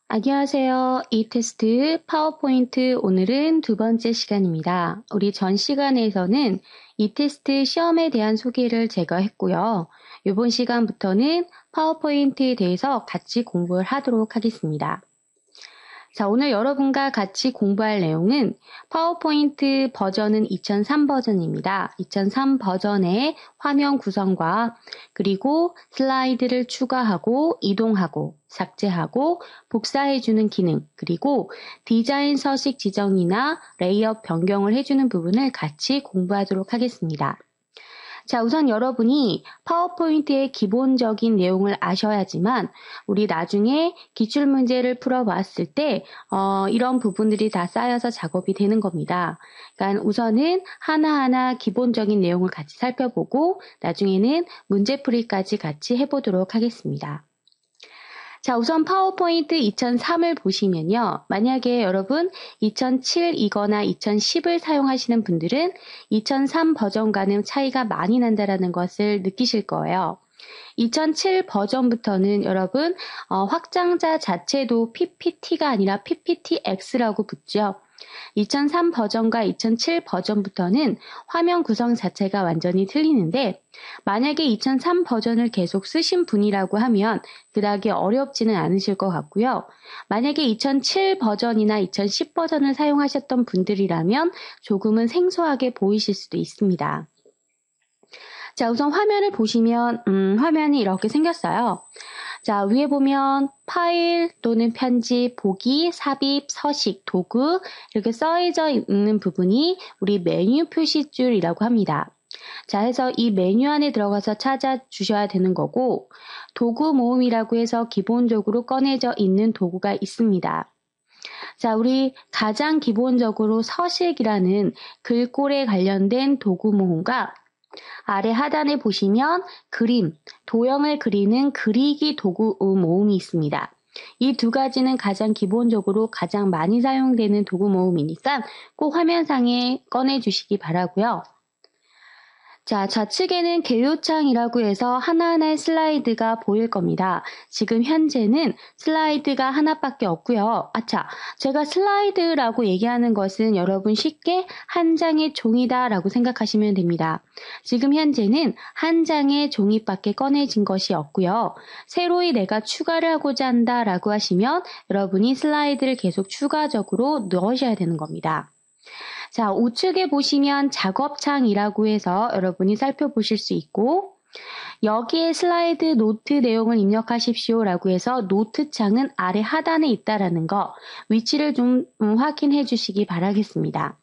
안녕하세요. 이테스트 파워포인트 오늘은 두 번째 시간입니다. 우리 전 시간에서는 이테스트 시험에 대한 소개를 제가 했고요. 이번 시간부터는 파워포인트에 대해서 같이 공부를 하도록 하겠습니다. 자, 오늘 여러분과 같이 공부할 내용은 파워포인트 버전은 2003 버전입니다. 2003 버전의 화면 구성과 그리고 슬라이드를 추가하고 이동하고 삭제하고 복사해주는 기능 그리고 디자인 서식 지정이나 레이아웃 변경을 해주는 부분을 같이 공부하도록 하겠습니다. 자, 우선 여러분이 파워포인트의 기본적인 내용을 아셔야지만 우리 나중에 기출문제를 풀어봤을 때 이런 부분들이 다 쌓여서 작업이 되는 겁니다. 그러니까 우선은 하나하나 기본적인 내용을 같이 살펴보고 나중에는 문제풀이까지 같이 해보도록 하겠습니다. 자, 우선 파워포인트 2003을 보시면요. 만약에 여러분 2007이거나 2010을 사용하시는 분들은 2003 버전과는 차이가 많이 난다는 것을 느끼실 거예요. 2007 버전부터는 여러분 확장자 자체도 PPT가 아니라 PPTX라고 붙죠. 2003 버전과 2007 버전부터는 화면 구성 자체가 완전히 틀리는데 만약에 2003 버전을 계속 쓰신 분이라고 하면 그다지 어렵지는 않으실 것 같고요. 만약에 2007 버전이나 2010 버전을 사용하셨던 분들이라면 조금은 생소하게 보이실 수도 있습니다. 자, 우선 화면을 보시면 화면이 이렇게 생겼어요. 자, 위에 보면 파일 또는 편집, 보기, 삽입, 서식, 도구 이렇게 써져 있는 부분이 우리 메뉴 표시줄이라고 합니다. 자, 해서 이 메뉴 안에 들어가서 찾아주셔야 되는 거고 도구 모음이라고 해서 기본적으로 꺼내져 있는 도구가 있습니다. 자, 우리 가장 기본적으로 서식이라는 글꼴에 관련된 도구 모음과 아래 하단에 보시면 그림, 도형을 그리는 그리기 도구 모음이 있습니다. 이 두 가지는 가장 기본적으로 가장 많이 사용되는 도구 모음이니까 꼭 화면상에 꺼내주시기 바라고요. 자, 좌측에는 개요창이라고 해서 하나하나의 슬라이드가 보일 겁니다. 지금 현재는 슬라이드가 하나밖에 없고요. 제가 슬라이드라고 얘기하는 것은 여러분 쉽게 한 장의 종이다라고 생각하시면 됩니다. 지금 현재는 한 장의 종이밖에 꺼내진 것이 없고요. 새로이 내가 추가를 하고자 한다라고 하시면 여러분이 슬라이드를 계속 추가적으로 넣으셔야 되는 겁니다. 자, 우측에 보시면 작업창이라고 해서 여러분이 살펴보실 수 있고 여기에 슬라이드 노트 내용을 입력하십시오 라고 해서 노트 창은 아래 하단에 있다라는 거 위치를 좀 확인해 주시기 바라겠습니다.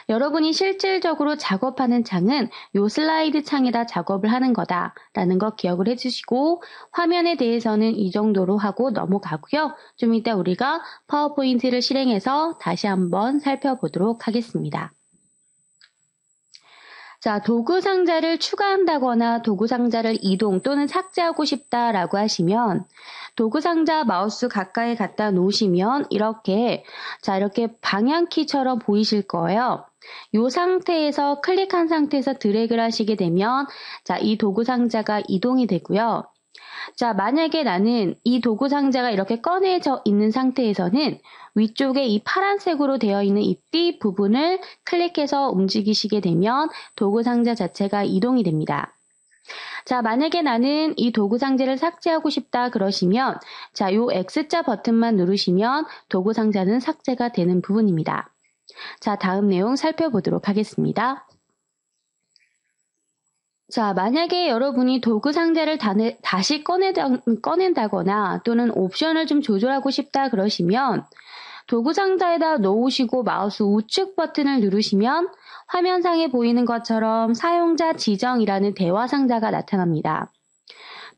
여러분이 실질적으로 작업하는 창은 이 슬라이드 창에다 작업을 하는 거다라는 거 기억을 해주시고 화면에 대해서는 이 정도로 하고 넘어가고요. 좀 이따 우리가 파워포인트를 실행해서 다시 한번 살펴보도록 하겠습니다. 자, 도구 상자를 추가한다거나 도구 상자를 이동 또는 삭제하고 싶다라고 하시면 도구 상자 마우스 가까이 갖다 놓으시면 이렇게 방향키처럼 보이실 거예요. 이 상태에서 클릭한 상태에서 드래그를 하시게 되면 이 도구 상자가 이동이 되고요. 자, 만약에 나는 이 도구 상자가 이렇게 꺼내져 있는 상태에서는 위쪽에 이 파란색으로 되어 있는 이 띠 부분을 클릭해서 움직이시게 되면 도구 상자 자체가 이동이 됩니다. 자, 만약에 나는 이 도구 상자를 삭제하고 싶다 그러시면 요 X자 버튼만 누르시면 도구 상자는 삭제가 되는 부분입니다. 자, 다음 내용 살펴보도록 하겠습니다. 자, 만약에 여러분이 도구 상자를 다시 꺼낸다거나 또는 옵션을 좀 조절하고 싶다 그러시면 도구 상자에다 놓으시고 마우스 우측 버튼을 누르시면 화면상에 보이는 것처럼 사용자 지정이라는 대화 상자가 나타납니다.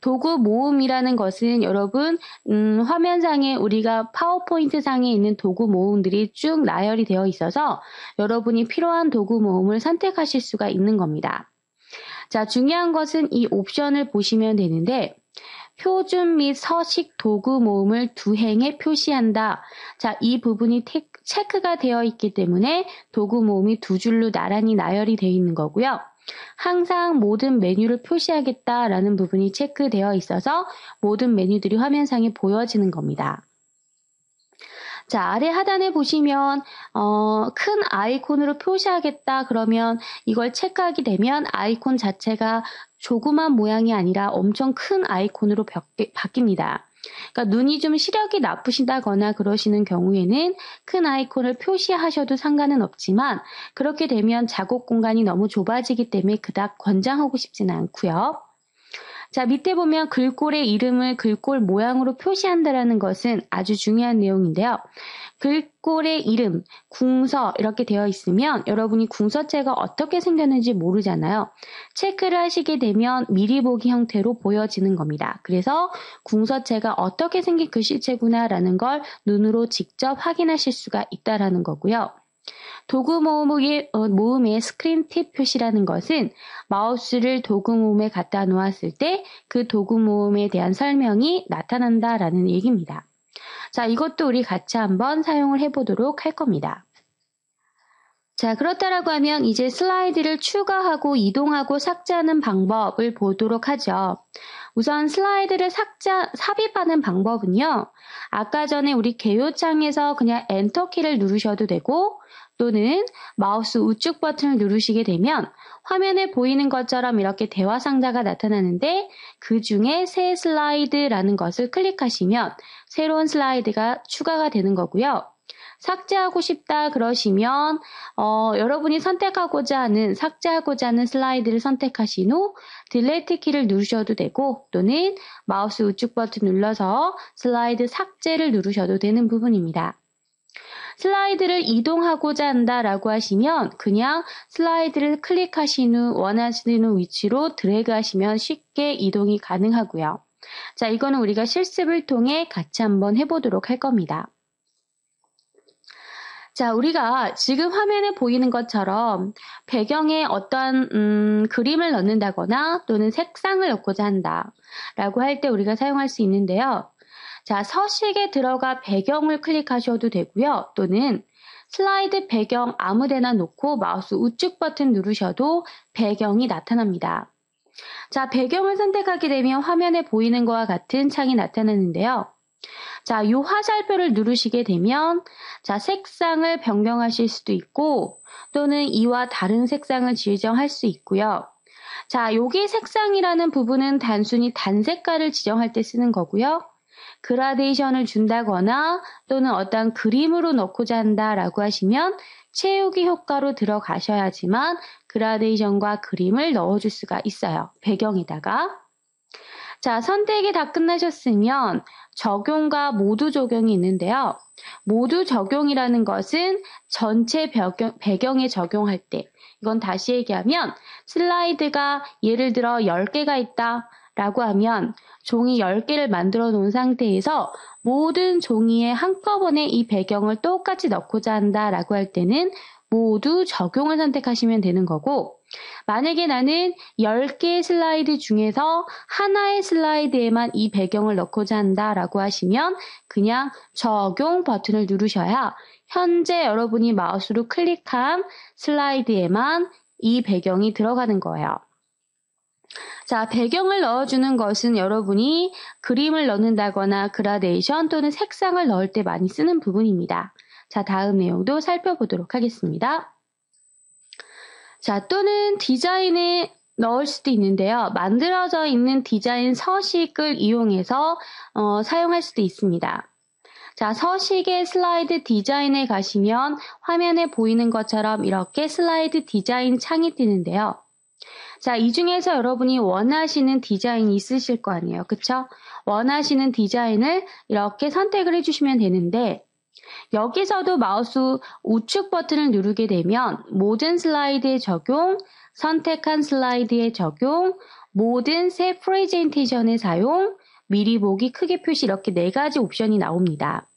도구 모음이라는 것은 여러분 화면상에 우리가 파워포인트 상에 있는 도구 모음들이 쭉 나열이 되어 있어서 여러분이 필요한 도구 모음을 선택하실 수가 있는 겁니다. 자, 중요한 것은 이 옵션을 보시면 되는데 표준 및 서식 도구 모음을 두 행에 표시한다. 자, 이 부분이 체크가 되어 있기 때문에 도구 모음이 두 줄로 나란히 나열이 되어 있는 거고요. 항상 모든 메뉴를 표시하겠다라는 부분이 체크되어 있어서 모든 메뉴들이 화면상에 보여지는 겁니다. 자, 아래 하단에 보시면 큰 아이콘으로 표시하겠다 그러면 이걸 체크하게 되면 아이콘 자체가 조그만 모양이 아니라 엄청 큰 아이콘으로 바뀝니다. 그러니까 눈이 좀 시력이 나쁘시다거나 그러시는 경우에는 큰 아이콘을 표시하셔도 상관은 없지만 그렇게 되면 작업 공간이 너무 좁아지기 때문에 그닥 권장하고 싶지는 않고요. 자, 밑에 보면 글꼴의 이름을 글꼴 모양으로 표시한다는 것은 아주 중요한 내용인데요. 글꼴의 이름, 궁서 이렇게 되어 있으면 여러분이 궁서체가 어떻게 생겼는지 모르잖아요. 체크를 하시게 되면 미리 보기 형태로 보여지는 겁니다. 그래서 궁서체가 어떻게 생긴 글씨체구나라는 걸 눈으로 직접 확인하실 수가 있다는 거고요. 도구 모음의 스크린 팁 표시라는 것은 마우스를 도구 모음에 갖다 놓았을 때 그 도구 모음에 대한 설명이 나타난다라는 얘기입니다. 자, 이것도 우리 같이 한번 사용을 해보도록 할 겁니다. 자, 그렇다라고 하면 이제 슬라이드를 추가하고 이동하고 삭제하는 방법을 보도록 하죠. 우선 슬라이드를 삽입하는 방법은요. 아까 전에 우리 개요창에서 그냥 엔터키를 누르셔도 되고 또는 마우스 우측 버튼을 누르시게 되면 화면에 보이는 것처럼 이렇게 대화 상자가 나타나는데 그 중에 새 슬라이드라는 것을 클릭하시면 새로운 슬라이드가 추가가 되는 거고요. 삭제하고 싶다 그러시면 여러분이 삭제하고자 하는 슬라이드를 선택하신 후 딜리트 키를 누르셔도 되고 또는 마우스 우측 버튼 눌러서 슬라이드 삭제를 누르셔도 되는 부분입니다. 슬라이드를 이동하고자 한다라고 하시면 그냥 슬라이드를 클릭하신 후 원하시는 위치로 드래그 하시면 쉽게 이동이 가능하고요. 자, 이거는 우리가 실습을 통해 같이 한번 해보도록 할 겁니다. 자, 우리가 지금 화면에 보이는 것처럼 배경에 어떤 그림을 넣는다거나 또는 색상을 넣고자 한다라고 할 때 우리가 사용할 수 있는데요. 자, 서식에 들어가 배경을 클릭하셔도 되고요. 또는 슬라이드 배경 아무데나 놓고 마우스 우측 버튼 누르셔도 배경이 나타납니다. 자, 배경을 선택하게 되면 화면에 보이는 것과 같은 창이 나타나는데요. 자, 이 화살표를 누르시게 되면 자, 색상을 변경하실 수도 있고 또는 이와 다른 색상을 지정할 수 있고요. 자, 여기 색상이라는 부분은 단순히 단색깔을 지정할 때 쓰는 거고요. 그라데이션을 준다거나 또는 어떤 그림으로 넣고자 한다라고 하시면 채우기 효과로 들어가셔야지만 그라데이션과 그림을 넣어줄 수가 있어요. 배경에다가. 자, 선택이 다 끝나셨으면 적용과 모두 적용이 있는데요. 모두 적용이라는 것은 전체 배경에 적용할 때 이건 다시 얘기하면 슬라이드가 예를 들어 10개가 있다 라고 하면 종이 10개를 만들어 놓은 상태에서 모든 종이에 한꺼번에 이 배경을 똑같이 넣고자 한다라고 할 때는 모두 적용을 선택하시면 되는 거고 만약에 나는 10개의 슬라이드 중에서 하나의 슬라이드에만 이 배경을 넣고자 한다라고 하시면 그냥 적용 버튼을 누르셔야 현재 여러분이 마우스로 클릭한 슬라이드에만 이 배경이 들어가는 거예요. 자, 배경을 넣어주는 것은 여러분이 그림을 넣는다거나 그라데이션 또는 색상을 넣을 때 많이 쓰는 부분입니다. 자, 다음 내용도 살펴보도록 하겠습니다. 자, 또는 디자인에 넣을 수도 있는데요. 만들어져 있는 디자인 서식을 이용해서 사용할 수도 있습니다. 자, 서식의 슬라이드 디자인에 가시면 화면에 보이는 것처럼 이렇게 슬라이드 디자인 창이 뜨는데요. 자, 이 중에서 여러분이 원하시는 디자인이 있으실 거 아니에요. 그쵸? 원하시는 디자인을 이렇게 선택을 해주시면 되는데 여기서도 마우스 우측 버튼을 누르게 되면 모든 슬라이드에 적용, 선택한 슬라이드에 적용, 모든 새 프레젠테이션의 사용, 미리 보기 크게 표시 이렇게 4가지 옵션이 나옵니다.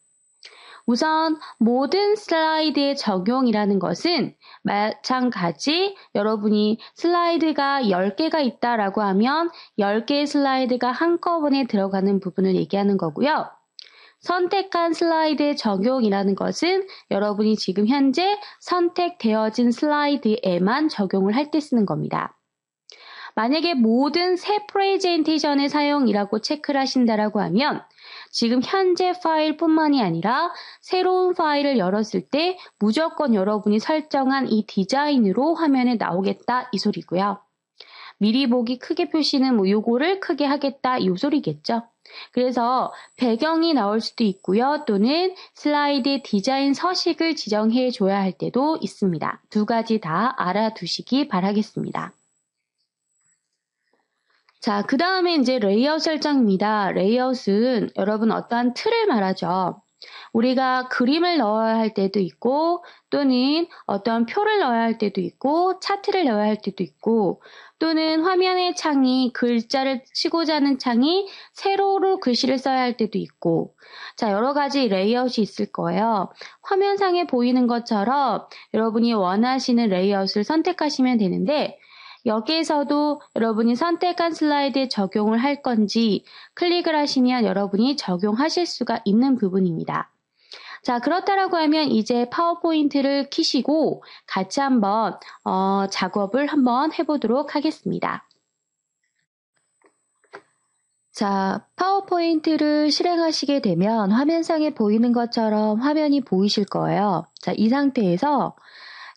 우선 모든 슬라이드의 적용이라는 것은 마찬가지 여러분이 슬라이드가 10개가 있다라고 하면 10개의 슬라이드가 한꺼번에 들어가는 부분을 얘기하는 거고요. 선택한 슬라이드의 적용이라는 것은 여러분이 지금 현재 선택되어진 슬라이드에만 적용을 할 때 쓰는 겁니다. 만약에 모든 새 프레젠테이션의 사용이라고 체크를 하신다라고 하면 지금 현재 파일뿐만이 아니라 새로운 파일을 열었을 때 무조건 여러분이 설정한 이 디자인으로 화면에 나오겠다 이 소리고요. 미리 보기 크게 표시는 요거를 크게 하겠다 이 소리겠죠. 그래서 배경이 나올 수도 있고요. 또는 슬라이드의 디자인 서식을 지정해 줘야 할 때도 있습니다. 두 가지 다 알아두시기 바라겠습니다. 자, 그 다음에 이제 레이아웃 설정입니다. 레이아웃은 여러분 어떠한 틀을 말하죠. 우리가 그림을 넣어야 할 때도 있고 또는 어떤 표를 넣어야 할 때도 있고 차트를 넣어야 할 때도 있고 또는 화면의 창이 글자를 치고자 하는 창이 세로로 글씨를 써야 할 때도 있고 자 여러 가지 레이아웃이 있을 거예요. 화면상에 보이는 것처럼 여러분이 원하시는 레이아웃을 선택하시면 되는데 여기에서도 여러분이 선택한 슬라이드에 적용을 할 건지 클릭을 하시면 여러분이 적용하실 수가 있는 부분입니다. 자, 그렇다라고 하면 이제 파워포인트를 키시고 같이 한번 작업을 한번 해보도록 하겠습니다. 자, 파워포인트를 실행하시게 되면 화면상에 보이는 것처럼 화면이 보이실 거예요. 자, 이 상태에서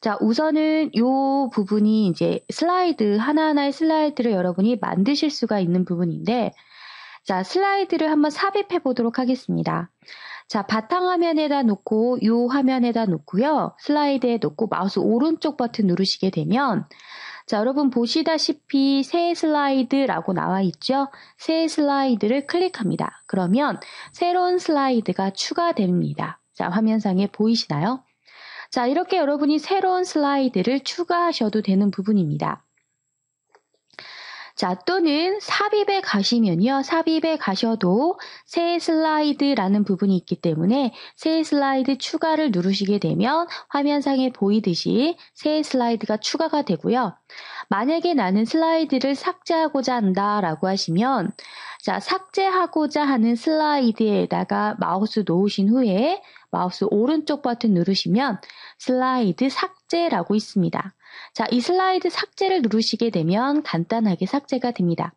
자, 우선은 이 부분이 이제 슬라이드, 하나하나의 슬라이드를 여러분이 만드실 수가 있는 부분인데, 자, 슬라이드를 한번 삽입해 보도록 하겠습니다. 자, 바탕화면에다 놓고, 이 화면에다 놓고요. 슬라이드에 놓고 마우스 오른쪽 버튼 누르시게 되면, 자, 여러분 보시다시피 새 슬라이드라고 나와 있죠? 새 슬라이드를 클릭합니다. 그러면 새로운 슬라이드가 추가됩니다. 자, 화면상에 보이시나요? 자, 이렇게 여러분이 새로운 슬라이드를 추가하셔도 되는 부분입니다. 자, 또는 삽입에 가시면요. 삽입에 가셔도 새 슬라이드라는 부분이 있기 때문에 새 슬라이드 추가를 누르시게 되면 화면상에 보이듯이 새 슬라이드가 추가가 되고요. 만약에 나는 슬라이드를 삭제하고자 한다라고 하시면 자, 삭제하고자 하는 슬라이드에다가 마우스 놓으신 후에 마우스 오른쪽 버튼 누르시면 슬라이드 삭제라고 있습니다. 자, 이 슬라이드 삭제를 누르시게 되면 간단하게 삭제가 됩니다.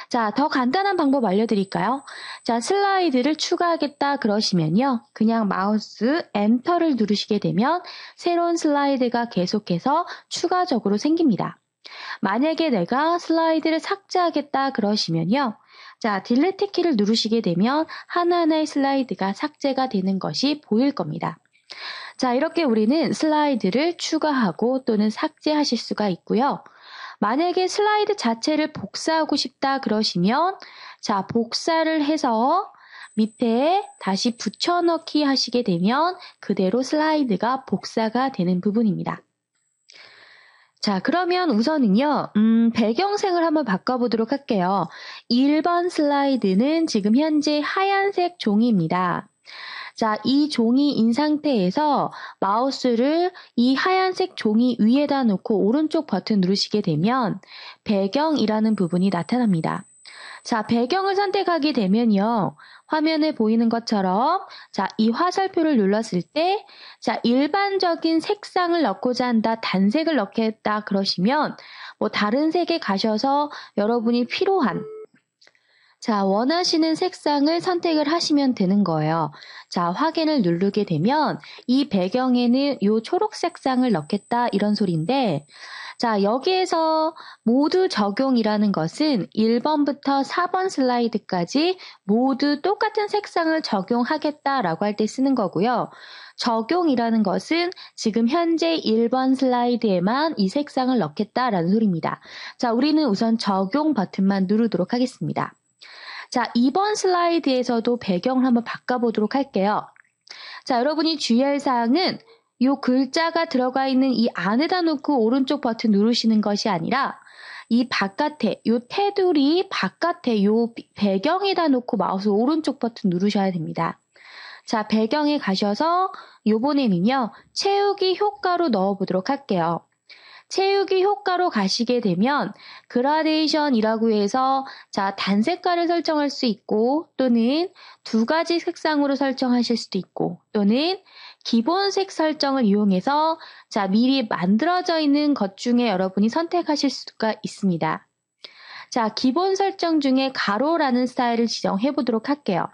자, 더 간단한 방법 알려드릴까요? 자, 슬라이드를 추가하겠다 그러시면요. 그냥 마우스 엔터를 누르시게 되면 새로운 슬라이드가 계속해서 추가적으로 생깁니다. 만약에 내가 슬라이드를 삭제하겠다 그러시면요. 자, 딜리트 키를 누르시게 되면 하나하나의 슬라이드가 삭제가 되는 것이 보일 겁니다. 자, 이렇게 우리는 슬라이드를 추가하고 또는 삭제하실 수가 있고요. 만약에 슬라이드 자체를 복사하고 싶다 그러시면 자, 복사를 해서 밑에 다시 붙여넣기 하시게 되면 그대로 슬라이드가 복사가 되는 부분입니다. 자, 그러면 우선은요, 배경색을 한번 바꿔보도록 할게요. 1번 슬라이드는 지금 현재 하얀색 종이입니다. 자, 이 종이인 상태에서 마우스를 이 하얀색 종이 위에다 놓고 오른쪽 버튼 누르시게 되면 배경이라는 부분이 나타납니다. 자, 배경을 선택하게 되면요. 화면에 보이는 것처럼 자, 이 화살표를 눌렀을 때 자, 일반적인 색상을 넣고자 한다, 단색을 넣겠다 그러시면 뭐 다른 색에 가셔서 여러분이 필요한 자, 원하시는 색상을 선택을 하시면 되는 거예요. 자, 확인을 누르게 되면 이 배경에는 이 초록색 상을 넣겠다 이런 소리인데 자, 여기에서 모두 적용이라는 것은 1번부터 4번 슬라이드까지 모두 똑같은 색상을 적용하겠다라고 할 때 쓰는 거고요. 적용이라는 것은 지금 현재 1번 슬라이드에만 이 색상을 넣겠다라는 소리입니다. 자, 우리는 우선 적용 버튼만 누르도록 하겠습니다. 자, 2번 슬라이드에서도 배경을 한번 바꿔보도록 할게요. 자, 여러분이 주의할 사항은 이 글자가 들어가 있는 이 안에다 놓고 오른쪽 버튼 누르시는 것이 아니라 이 바깥에, 이 테두리 바깥에 이 배경에다 놓고 마우스 오른쪽 버튼 누르셔야 됩니다. 자, 배경에 가셔서 이번에는요, 채우기 효과로 넣어보도록 할게요. 채우기 효과로 가시게 되면 그라데이션이라고 해서 자, 단색깔을 설정할 수 있고 또는 두 가지 색상으로 설정하실 수도 있고 또는 기본색 설정을 이용해서 자, 미리 만들어져 있는 것 중에 여러분이 선택하실 수가 있습니다. 자, 기본 설정 중에 가로라는 스타일을 지정해 보도록 할게요.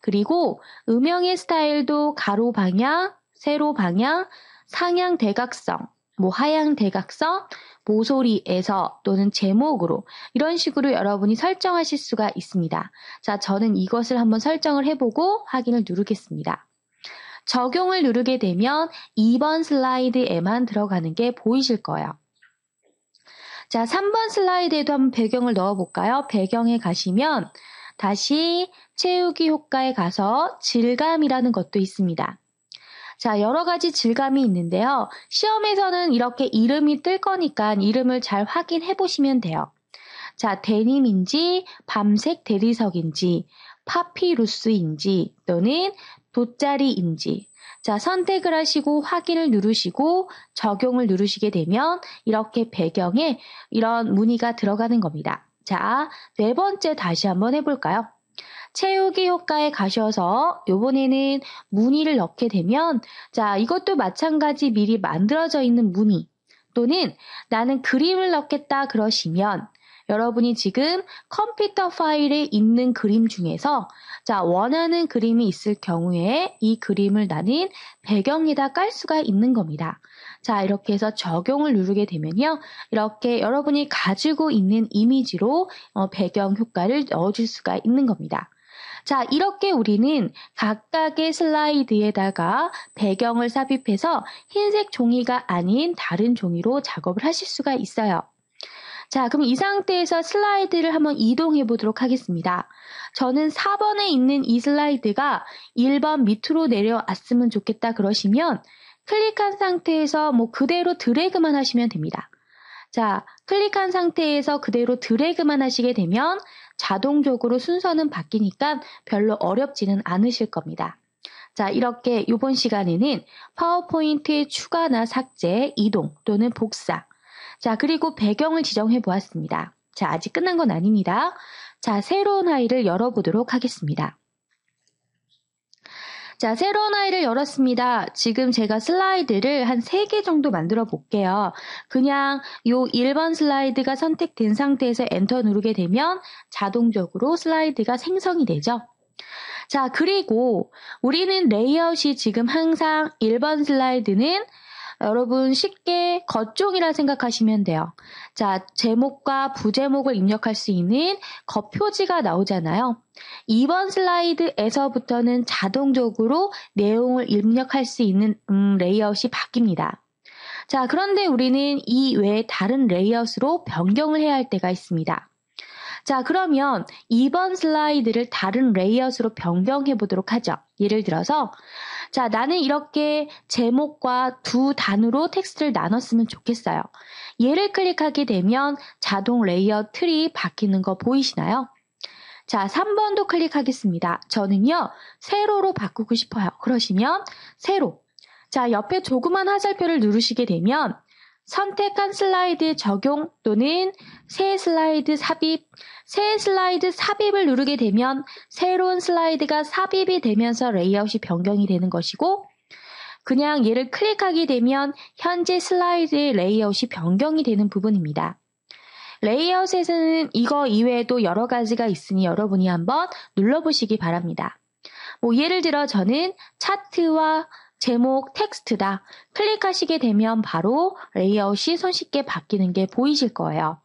그리고 음영의 스타일도 가로 방향, 세로 방향, 상향 대각성, 하향 대각성, 모서리에서 또는 제목으로 이런 식으로 여러분이 설정하실 수가 있습니다. 자, 저는 이것을 한번 설정을 해보고 확인을 누르겠습니다. 적용을 누르게 되면 2번 슬라이드에만 들어가는 게 보이실 거예요. 자, 3번 슬라이드에도 한번 배경을 넣어볼까요? 배경에 가시면 다시 채우기 효과에 가서 질감이라는 것도 있습니다. 자, 여러 가지 질감이 있는데요. 시험에서는 이렇게 이름이 뜰 거니까 이름을 잘 확인해 보시면 돼요. 자, 데님인지, 밤색 대리석인지, 파피루스인지, 또는 돗자리인지. 자, 선택을 하시고 확인을 누르시고 적용을 누르시게 되면 이렇게 배경에 이런 무늬가 들어가는 겁니다. 자, 네 번째 다시 한번 해볼까요? 채우기 효과에 가셔서 이번에는 무늬를 넣게 되면 자, 이것도 마찬가지 미리 만들어져 있는 무늬 또는 나는 그림을 넣겠다 그러시면 여러분이 지금 컴퓨터 파일에 있는 그림 중에서 자, 원하는 그림이 있을 경우에 이 그림을 나는 배경에다 깔 수가 있는 겁니다. 자, 이렇게 해서 적용을 누르게 되면요. 이렇게 여러분이 가지고 있는 이미지로 배경 효과를 넣어줄 수가 있는 겁니다. 자, 이렇게 우리는 각각의 슬라이드에다가 배경을 삽입해서 흰색 종이가 아닌 다른 종이로 작업을 하실 수가 있어요. 자, 그럼 이 상태에서 슬라이드를 한번 이동해 보도록 하겠습니다. 저는 4번에 있는 이 슬라이드가 1번 밑으로 내려왔으면 좋겠다 그러시면 클릭한 상태에서 그대로 드래그만 하시면 됩니다. 자, 클릭한 상태에서 그대로 드래그만 하시게 되면 자동적으로 순서는 바뀌니까 별로 어렵지는 않으실 겁니다. 자, 이렇게 이번 시간에는 파워포인트의 추가나 삭제, 이동 또는 복사. 자, 그리고 배경을 지정해 보았습니다. 자, 아직 끝난 건 아닙니다. 자, 새로운 파일을 열어보도록 하겠습니다. 자, 새로운 파일을 열었습니다. 지금 제가 슬라이드를 한 3개 정도 만들어 볼게요. 그냥 요 1번 슬라이드가 선택된 상태에서 엔터 누르게 되면 자동적으로 슬라이드가 생성이 되죠. 자, 그리고 우리는 레이아웃이 지금 항상 1번 슬라이드는 여러분 쉽게 겉종이라 생각하시면 돼요. 자, 제목과 부제목을 입력할 수 있는 겉표지가 나오잖아요. 2번 슬라이드에서부터는 자동적으로 내용을 입력할 수 있는 레이아웃이 바뀝니다. 자, 그런데 우리는 이 외에 다른 레이아웃으로 변경을 해야 할 때가 있습니다. 자, 그러면 2번 슬라이드를 다른 레이아웃으로 변경해 보도록 하죠. 예를 들어서 자, 나는 이렇게 제목과 두 단으로 텍스트를 나눴으면 좋겠어요. 얘를 클릭하게 되면 자동 레이아웃 틀이 바뀌는 거 보이시나요? 자, 3번도 클릭하겠습니다. 저는요, 세로로 바꾸고 싶어요. 그러시면 세로. 자, 옆에 조그만 화살표를 누르시게 되면 선택한 슬라이드 적용 또는 새 슬라이드 삽입을 누르게 되면 새로운 슬라이드가 삽입이 되면서 레이아웃이 변경이 되는 것이고 그냥 얘를 클릭하게 되면 현재 슬라이드의 레이아웃이 변경이 되는 부분입니다. 레이아웃에서는 이거 이외에도 여러 가지가 있으니 여러분이 한번 눌러보시기 바랍니다. 예를 들어 저는 차트와 제목, 텍스트다. 클릭하시게 되면 바로 레이아웃이 손쉽게 바뀌는 게 보이실 거예요.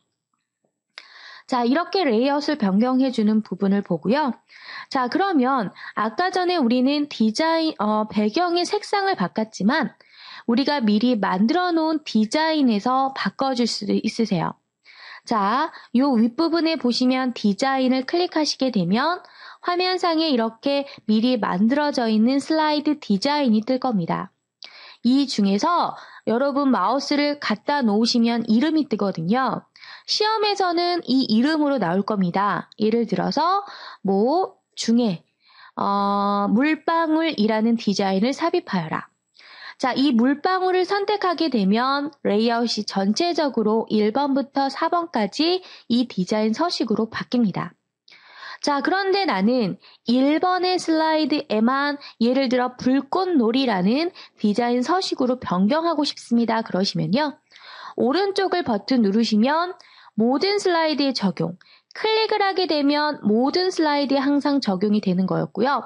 자, 이렇게 레이아웃을 변경해주는 부분을 보고요. 자, 그러면 아까 전에 우리는 배경의 색상을 바꿨지만 우리가 미리 만들어 놓은 디자인에서 바꿔줄 수도 있으세요. 자, 요 윗부분에 보시면 디자인을 클릭하시게 되면 화면상에 이렇게 미리 만들어져 있는 슬라이드 디자인이 뜰 겁니다. 이 중에서 여러분 마우스를 갖다 놓으시면 이름이 뜨거든요. 시험에서는 이 이름으로 나올 겁니다. 예를 들어서 중에 물방울이라는 디자인을 삽입하여라. 자, 이 물방울을 선택하게 되면 레이아웃이 전체적으로 1번부터 4번까지 이 디자인 서식으로 바뀝니다. 자, 그런데 나는 1번의 슬라이드에만 예를 들어 불꽃놀이라는 디자인 서식으로 변경하고 싶습니다. 그러시면요. 오른쪽을 버튼 누르시면 모든 슬라이드에 적용. 클릭을 하게 되면 모든 슬라이드에 항상 적용이 되는 거였고요.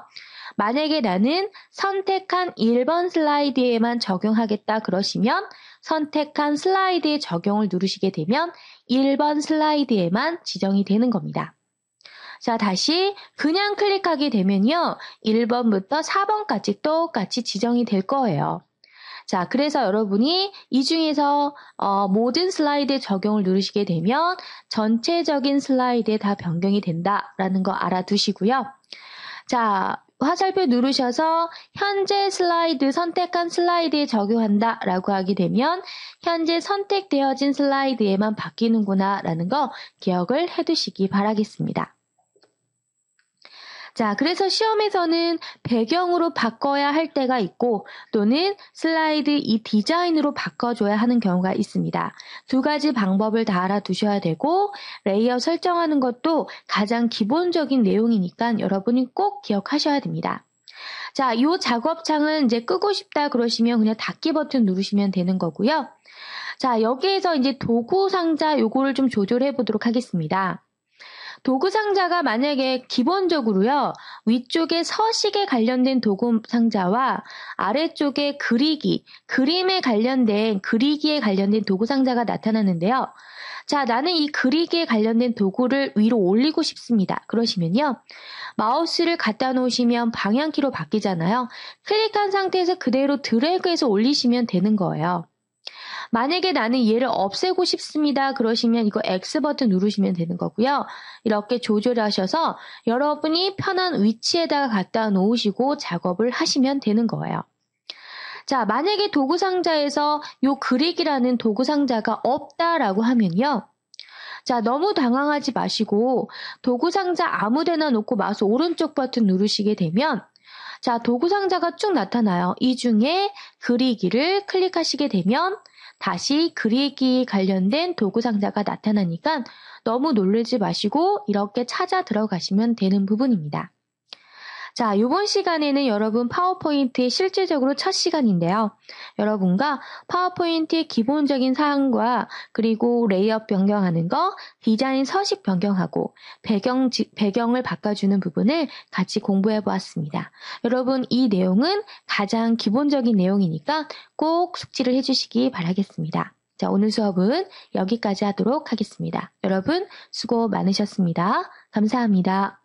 만약에 나는 선택한 1번 슬라이드에만 적용하겠다 그러시면 선택한 슬라이드에 적용을 누르시게 되면 1번 슬라이드에만 지정이 되는 겁니다. 자, 다시 그냥 클릭하게 되면요. 1번부터 4번까지 똑같이 지정이 될 거예요. 자, 그래서 여러분이 이 중에서 모든 슬라이드에 적용을 누르시게 되면 전체적인 슬라이드에 다 변경이 된다라는 거 알아두시고요. 자, 화살표 누르셔서 현재 슬라이드, 선택한 슬라이드에 적용한다 라고 하게 되면 현재 선택되어진 슬라이드에만 바뀌는구나 라는 거 기억을 해두시기 바라겠습니다. 자, 그래서 시험에서는 배경으로 바꿔야 할 때가 있고 또는 슬라이드 이 디자인으로 바꿔줘야 하는 경우가 있습니다. 두 가지 방법을 다 알아두셔야 되고 레이아웃 설정하는 것도 가장 기본적인 내용이니까 여러분이 꼭 기억하셔야 됩니다. 자, 이 작업창은 이제 끄고 싶다 그러시면 그냥 닫기 버튼 누르시면 되는 거고요. 자, 여기에서 이제 도구 상자 요거를 좀 조절해 보도록 하겠습니다. 도구 상자가 만약에 기본적으로요, 위쪽에 서식에 관련된 도구 상자와 아래쪽에 그리기, 그림에 관련된, 그리기에 관련된 도구 상자가 나타나는데요. 자, 나는 이 그리기에 관련된 도구를 위로 올리고 싶습니다. 그러시면요. 마우스를 갖다 놓으시면 방향키로 바뀌잖아요. 클릭한 상태에서 그대로 드래그해서 올리시면 되는 거예요. 만약에 나는 얘를 없애고 싶습니다. 그러시면 이거 X 버튼 누르시면 되는 거고요. 이렇게 조절하셔서 여러분이 편한 위치에다가 갖다 놓으시고 작업을 하시면 되는 거예요. 자, 만약에 도구 상자에서 요 그리기라는 도구 상자가 없다라고 하면요. 자, 너무 당황하지 마시고 도구 상자 아무 데나 놓고 마우스 오른쪽 버튼 누르시게 되면 자, 도구 상자가 쭉 나타나요. 이 중에 그리기를 클릭하시게 되면 다시 그리기 관련된 도구 상자가 나타나니까 너무 놀라지 마시고 이렇게 찾아 들어가시면 되는 부분입니다. 자, 이번 시간에는 여러분 파워포인트의 실질적으로 첫 시간인데요. 여러분과 파워포인트의 기본적인 사항과 그리고 레이아웃 변경하는 거, 디자인 서식 변경하고 배경을 바꿔주는 부분을 같이 공부해 보았습니다. 여러분 이 내용은 가장 기본적인 내용이니까 꼭 숙지를 해주시기 바라겠습니다. 자, 오늘 수업은 여기까지 하도록 하겠습니다. 여러분 수고 많으셨습니다. 감사합니다.